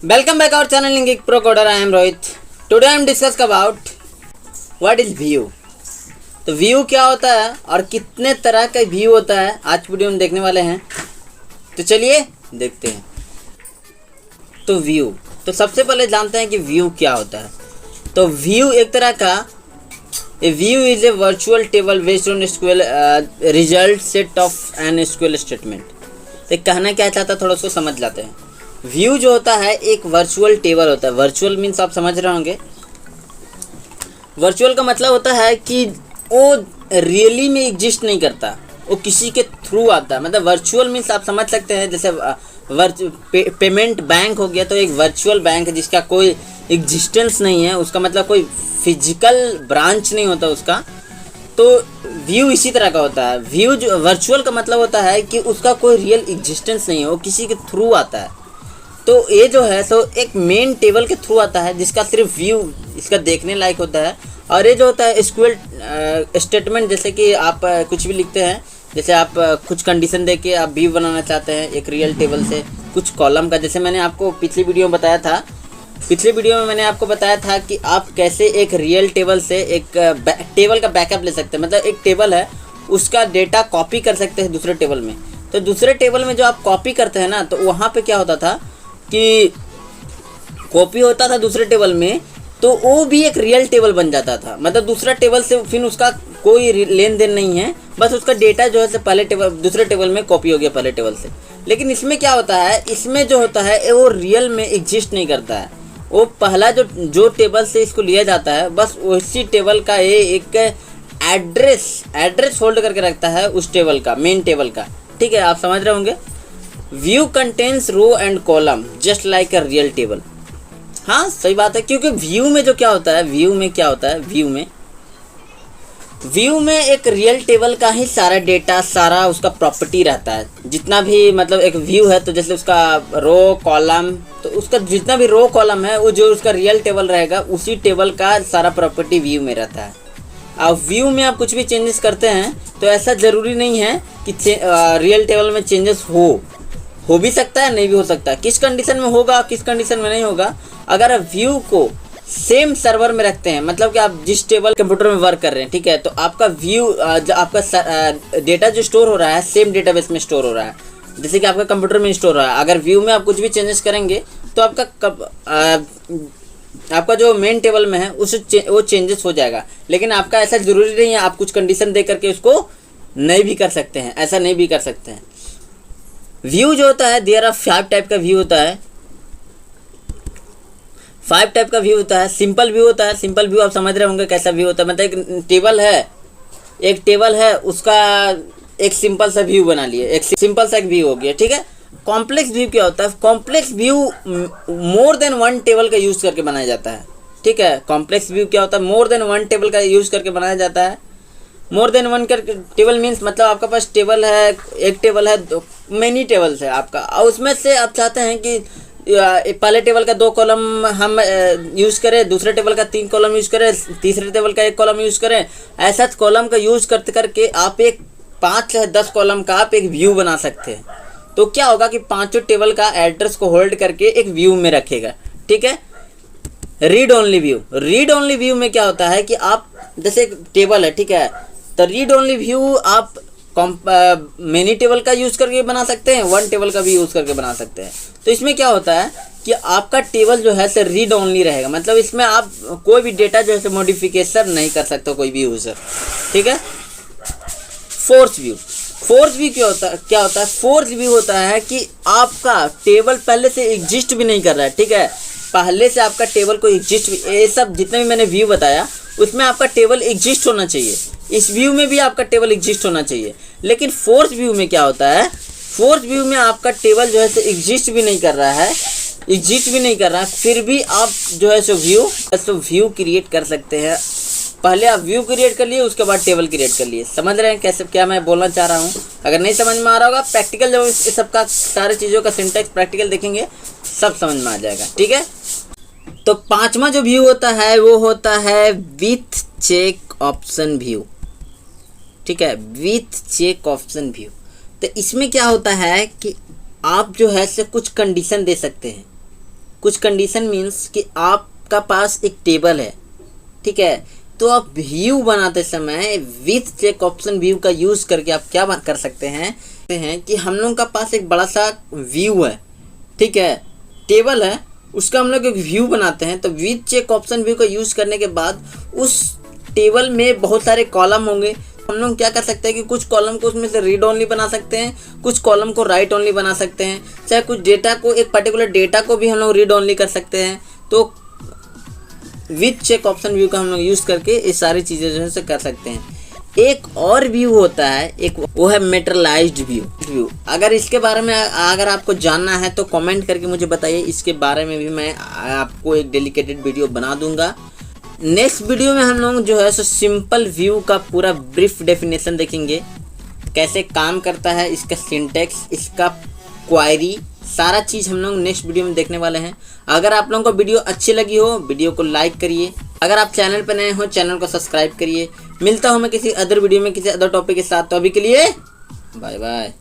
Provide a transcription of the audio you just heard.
Welcome back our channel in Geek Pro Coder. I am Rohit. Today I am discuss about what is view. तो view क्या होता है और कितने तरह का व्यू होता है आज वीडियो में देखने वाले हैं। तो चलिए देखते हैं। तो व्यू, तो सबसे पहले जानते हैं कि व्यू क्या होता है। तो व्यू एक तरह का view is a virtual table based on SQL result set of an SQL statement. तो कहना क्या चाहता है थोड़ा उसको समझ लाते हैं। व्यू जो होता है एक वर्चुअल टेबल होता है। वर्चुअल मीन्स आप समझ रहे होंगे। वर्चुअल का मतलब होता है कि वो रियली में एग्जिस्ट नहीं करता, वो किसी के थ्रू आता है। मतलब वर्चुअल मीन्स आप समझ सकते हैं जैसे पेमेंट बैंक हो गया, तो एक वर्चुअल बैंक है जिसका कोई एग्जिस्टेंस नहीं है, उसका मतलब कोई फिजिकल ब्रांच नहीं होता उसका। तो व्यू इसी तरह का होता है। व्यू जो वर्चुअल का मतलब होता है कि उसका कोई रियल एग्जिस्टेंस नहीं है, वो किसी के थ्रू आता है। तो ये जो है तो एक मेन टेबल के थ्रू आता है जिसका सिर्फ व्यू इसका देखने लायक होता है। और ये जो होता है SQL स्टेटमेंट, जैसे कि आप कुछ भी लिखते हैं, जैसे आप कुछ कंडीशन दे के आप व्यू बनाना चाहते हैं एक रियल टेबल से कुछ कॉलम का। जैसे मैंने आपको पिछली वीडियो में बताया था, पिछले वीडियो में मैंने आपको बताया था कि आप कैसे एक रियल टेबल से एक टेबल का बैकअप ले सकते हैं। मतलब एक टेबल है उसका डेटा कॉपी कर सकते हैं दूसरे टेबल में। तो दूसरे टेबल में जो आप कॉपी करते हैं ना, तो वहाँ पे क्या होता था कि कॉपी होता था दूसरे टेबल में, तो वो भी एक रियल टेबल बन जाता था। मतलब दूसरा टेबल से फिर उसका कोई लेन देन नहीं है, बस उसका डेटा जो है से पहले टेबल दूसरे टेबल में कॉपी हो गया पहले टेबल से। लेकिन इसमें क्या होता है, इसमें जो होता है वो रियल में एग्जिस्ट नहीं करता है। वो पहला जो टेबल से इसको लिया जाता है, बस उसी टेबल का ये एक एड्रेस होल्ड करके रखता है उस टेबल का, मेन टेबल का। ठीक है, आप समझ रहे होंगे। View contains row and column just like a real table. हाँ सही बात है, क्योंकि व्यू में जो क्या होता है, व्यू में क्या होता है, व्यू में एक रियल टेबल का ही सारा डेटा, सारा उसका प्रॉपर्टी रहता है। जितना भी मतलब एक व्यू है तो जैसे उसका रो कॉलम, तो उसका जितना भी रो कॉलम है वो जो उसका रियल टेबल रहेगा उसी टेबल का सारा प्रॉपर्टी व्यू में रहता है। अब व्यू में आप कुछ भी चेंजेस करते हैं तो ऐसा ज़रूरी नहीं है कि रियल टेबल में चेंजेस हो भी सकता है, नहीं भी हो सकता है। किस कंडीशन में होगा, किस कंडीशन में नहीं होगा। अगर आप व्यू को सेम सर्वर में रखते हैं, मतलब कि आप जिस टेबल कंप्यूटर में वर्क कर रहे हैं, ठीक है, तो आपका व्यू आपका डेटा जो स्टोर हो रहा है सेम डेटाबेस में स्टोर हो रहा है, जैसे कि आपका कंप्यूटर में स्टोर हो रहा है। अगर व्यू में आप कुछ भी चेंजेस करेंगे तो आपका जो मेन टेबल में है वो चेंजेस हो जाएगा। लेकिन आपका ऐसा ज़रूरी नहीं है, आप कुछ कंडीशन दे करके उसको नहीं भी कर सकते हैं, ऐसा नहीं भी कर सकते हैं। व्यू जो होता है देयर आर 5 टाइप का व्यू होता है। 5 टाइप का व्यू होता है। सिंपल व्यू होता है। सिंपल व्यू आप समझ रहे होंगे कैसा व्यू होता है। मतलब एक टेबल है उसका एक सिंपल सा व्यू बना लिए, एक सिंपल सा एक व्यू हो गया, ठीक है। कॉम्प्लेक्स व्यू क्या होता है, complex view more than one table का यूज़ करके बनाया जाता है, ठीक है। कॉम्प्लेक्स व्यू क्या होता है, मोर देन वन टेबल का यूज़ करके बनाया जाता है। मोर देन वन का टेबल मीन्स मतलब आपका पास टेबल है, एक टेबल है, मेनी टेबल्स है आपका, और उसमें से आप चाहते हैं कि पहले टेबल का 2 कॉलम हम यूज़ करें, दूसरे टेबल का 3 कॉलम यूज़ करें, तीसरे टेबल का 1 कॉलम यूज़ करें। ऐसा कॉलम का यूज़ करते करके आप एक 5 से 10 कॉलम का आप एक व्यू बना सकते हैं। तो क्या होगा कि 5 टेबल का एड्रेस को होल्ड करके एक व्यू में रखेगा, ठीक है। Read only view, read only view में क्या होता है कि आप जैसे एक टेबल है, ठीक है, तो रीड ओनली व्यू आप मेनी टेबल का यूज़ करके बना सकते हैं, वन टेबल का भी यूज़ करके बना सकते हैं। तो इसमें क्या होता है कि आपका टेबल जो है से रीड ओनली रहेगा, मतलब इसमें आप कोई भी डेटा जो है मॉडिफिकेशन नहीं कर सकते कोई भी यूज़र, ठीक है। फोर्स व्यू, फोर्स व्यू क्या होता है, फोर्स व्यू होता है कि आपका टेबल पहले से एग्जिस्ट भी नहीं कर रहा है, ठीक है। पहले से आपका टेबल को एग्जिस्ट, ये सब जितने भी मैंने व्यू बताया उसमें आपका टेबल एग्जिस्ट होना चाहिए, इस व्यू में भी आपका टेबल एग्जिस्ट होना चाहिए। लेकिन फोर्स व्यू में क्या होता है, फोर्स व्यू में आपका टेबल जो है सो एग्जिस्ट भी नहीं कर रहा है, फिर भी आप जो है सो व्यू क्रिएट कर सकते हैं। पहले आप व्यू क्रिएट कर लिए, उसके बाद टेबल क्रिएट कर लिए। समझ रहे हैं कैसे, क्या मैं बोलना चाह रहा हूँ। अगर नहीं समझ में आ रहा होगा, प्रैक्टिकल जब इस सबका सारे चीज़ों का सिंटैक्स प्रैक्टिकल देखेंगे सब समझ में आ जाएगा, ठीक है। तो 5वां जो व्यू होता है वो होता है विथ चेक ऑप्शन व्यू, ठीक है, विथ चेक ऑप्शन व्यू। तो इसमें क्या होता है कि आप जो है से कुछ कंडीशन दे सकते हैं, कुछ कंडीशन मीन्स कि आपका पास एक टेबल है, ठीक है, तो आप व्यू बनाते समय विथ चेक ऑप्शन व्यू का यूज करके आप क्या कर सकते हैं कि हम लोग का पास एक बड़ा सा व्यू है, ठीक है, टेबल है, उसका हम लोग एक व्यू बनाते हैं। तो विथ चेक ऑप्शन व्यू का यूज करने के बाद उस टेबल में बहुत सारे कॉलम होंगे। हम लोग क्या कर सकते हैं कि कुछ कॉलम को उसमें से रीड ओनली बना सकते हैं, कुछ कॉलम को राइट ओनली बना सकते हैं, चाहे कुछ डेटा को, एक पर्टिकुलर डेटा को भी हम लोग रीड ओनली कर सकते हैं। तो विथ चेक ऑप्शन व्यू का हम लोग यूज करके ये सारी चीजें जो है कर सकते हैं। एक और व्यू होता है, एक वो है मेटेरियलाइज्ड व्यू। अगर इसके बारे में अगर आपको जानना है तो कमेंट करके मुझे बताइए, इसके बारे में भी मैं आपको एक डेडिकेटेड वीडियो बना दूंगा। नेक्स्ट वीडियो में हम लोग जो है सो सिंपल व्यू का पूरा ब्रीफ डेफिनेशन देखेंगे, कैसे काम करता है, इसका सिंटेक्स, इसका क्वायरी, सारा चीज़ हम लोग नेक्स्ट वीडियो में देखने वाले हैं। अगर आप लोगों को वीडियो अच्छी लगी हो, वीडियो को लाइक करिए। अगर आप चैनल पर नए हो, चैनल को सब्सक्राइब करिए। मिलता हूँ मैं किसी अदर वीडियो में किसी अदर टॉपिक के साथ। तो अभी के लिए बाय बाय।